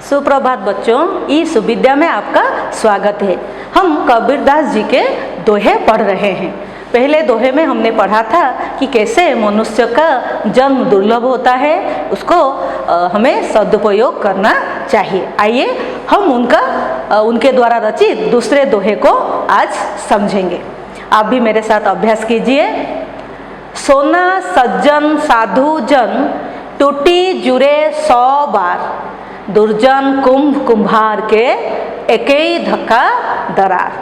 सुप्रभात बच्चों, इस विद्या में आपका स्वागत है। हम कबीरदास जी के दोहे पढ़ रहे हैं। पहले दोहे में हमने पढ़ा था कि कैसे मनुष्य का जन्म दुर्लभ होता है, उसको हमें सदुपयोग करना चाहिए। आइए हम उनके द्वारा रचित दूसरे दोहे को आज समझेंगे। आप भी मेरे साथ अभ्यास कीजिए। सोना सज्जन साधु जन, टूटी जुरे 100 बार, दुर्जन कुंभ कुम्हार के एक ही धक्का दरार।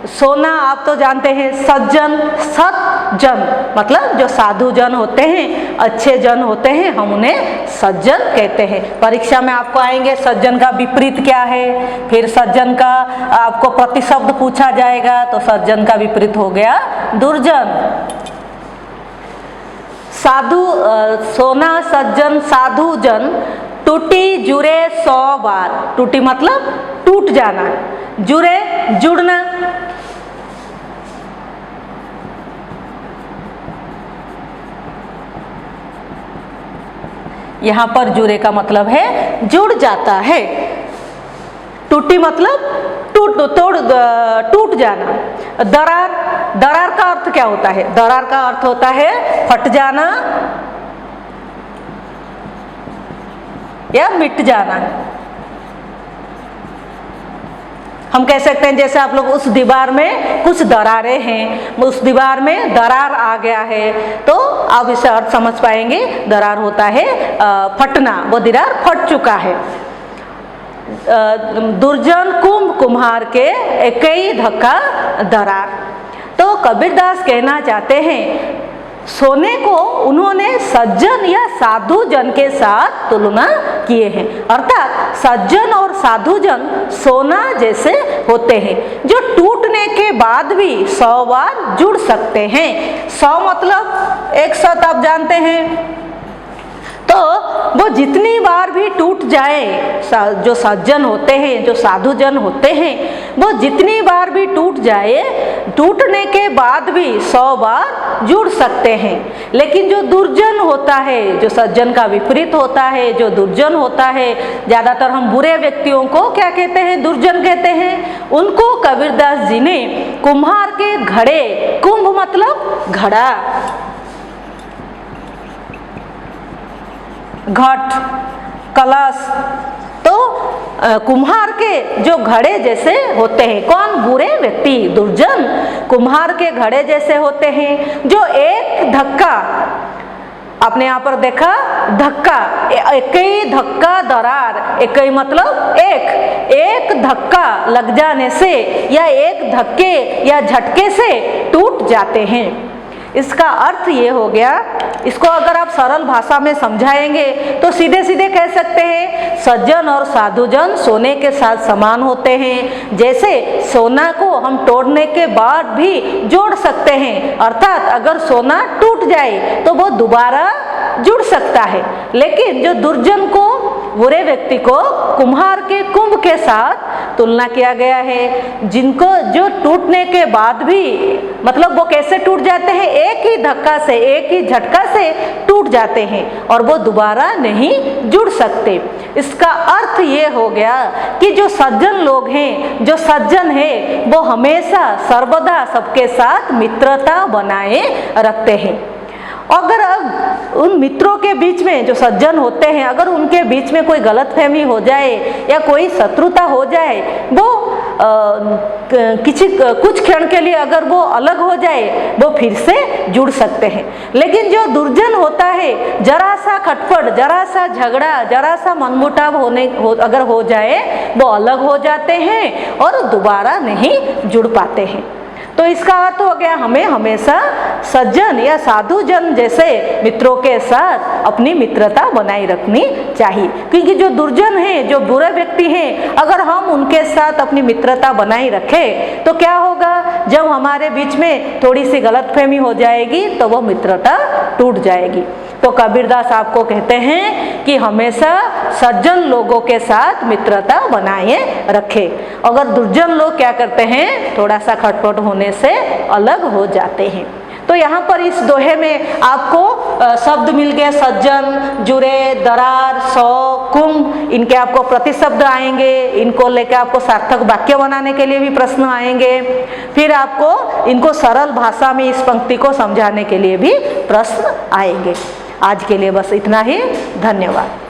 सोना आप तो जानते हैं, सज्जन सत जन मतलब जो साधु जन होते हैं, अच्छे जन होते हैं, हम उन्हें सज्जन कहते हैं। परीक्षा में आपको आएंगे सज्जन का विपरीत क्या है, फिर सज्जन का आपको प्रतिशब्द पूछा जाएगा, तो सज्जन का विपरीत हो गया दुर्जन। सोना सज्जन साधु जन, टूटी जुरे 100 बार। टूटी मतलब टूट जाना, जुरे जुड़ना। यहाँ पर जुरे का मतलब है जुड़ जाता है। टूटी मतलब टूट जाना। दरार का अर्थ क्या होता है? दरार का अर्थ होता है फट जाना या मिट जाना। हम कह सकते हैं जैसे आप लोग उस दीवार में कुछ दरारें हैं, उस दीवार में दरार आ गया है, तो आप इससे अर्थ समझ पाएंगे। दरार होता है फटना, वो दीवार फट चुका है। दुर्जन कुंभ कुम्हार के एक ही धक्का दरार। तो कबीरदास कहना चाहते हैं, सोने को उन्होंने सज्जन या साधु जन के साथ तुलना किए हैं। अर्थात सज्जन और साधु जन सोना जैसे होते हैं, जो टूटने के बाद भी 100 बार जुड़ सकते हैं। 100 मतलब 100 आप जानते हैं, तो वो जितनी बार भी टूट जाए, जो सज्जन होते हैं, जो साधु जन होते हैं, वो जितनी बार भी टूट जाए, टूटने के बाद भी 100 बार जुड़ सकते हैं। लेकिन जो दुर्जन होता है, जो सज्जन का विपरीत होता है, जो दुर्जन होता है, ज़्यादातर हम बुरे व्यक्तियों को क्या कहते हैं? दुर्जन कहते हैं। उनको कबीरदास जी ने कुम्हार के घड़े, कुंभ मतलब घड़ा, घट, कलश, तो कुम्हार के जो घड़े जैसे होते हैं। कौन? बुरे व्यक्ति, दुर्जन कुम्हार के घड़े जैसे होते हैं, जो एक धक्का, आपने यहाँ पर देखा धक्का, एक ही धक्का दरार। एक ही मतलब एक धक्का लग जाने से या एक धक्के या झटके से टूट जाते हैं। इसका अर्थ ये हो गया, इसको अगर आप सरल भाषा में समझाएंगे तो सीधे सीधे कह सकते हैं, सज्जन और साधुजन सोने के साथ समान होते हैं। जैसे सोना को हम तोड़ने के बाद भी जोड़ सकते हैं, अर्थात अगर सोना टूट जाए तो वो दोबारा जुड़ सकता है। लेकिन जो दुर्जन को, बुरे व्यक्ति को कुम्हार के कुंभ के साथ तुलना किया गया है, जिनको जो टूटने के बाद भी मतलब वो कैसे टूट जाते हैं? एक ही धक्का से, एक ही झटका से टूट जाते हैं और वो दोबारा नहीं जुड़ सकते। इसका अर्थ ये हो गया कि जो सज्जन लोग हैं, जो सज्जन है, वो हमेशा सर्वदा सबके साथ मित्रता बनाए रखते हैं। अगर अब उन मित्रों के बीच में, जो सज्जन होते हैं, अगर उनके बीच में कोई गलतफहमी हो जाए या कोई शत्रुता हो जाए, वो कुछ क्षण के लिए अगर वो अलग हो जाए, वो फिर से जुड़ सकते हैं। लेकिन जो दुर्जन होता है, जरा सा खटपट, जरा सा झगड़ा, जरा सा मनमुटाव अगर हो जाए, वो अलग हो जाते हैं और दोबारा नहीं जुड़ पाते हैं। तो इसका अर्थ हो गया, हमें हमेशा सज्जन या साधु जन जैसे मित्रों के साथ अपनी मित्रता बनाए रखनी चाहिए। क्योंकि जो दुर्जन हैं, जो बुरे व्यक्ति हैं, अगर हम उनके साथ अपनी मित्रता बनाए रखें तो क्या होगा? जब हमारे बीच में थोड़ी सी गलतफहमी हो जाएगी तो वो मित्रता टूट जाएगी। तो कबीरदास आपको कहते हैं कि हमेशा सज्जन लोगों के साथ मित्रता बनाए रखें। अगर दुर्जन लोग क्या करते हैं? थोड़ा सा खटपट होने से अलग हो जाते हैं। तो यहाँ पर इस दोहे में आपको शब्द मिल गए सज्जन, जुरे, दरार, सौ, कुंभ, इनके आपको प्रतिशब्द आएंगे, इनको लेकर आपको सार्थक वाक्य बनाने के लिए भी प्रश्न आएंगे, फिर आपको इनको सरल भाषा में इस पंक्ति को समझाने के लिए भी प्रश्न आएंगे। आज के लिए बस इतना ही, धन्यवाद।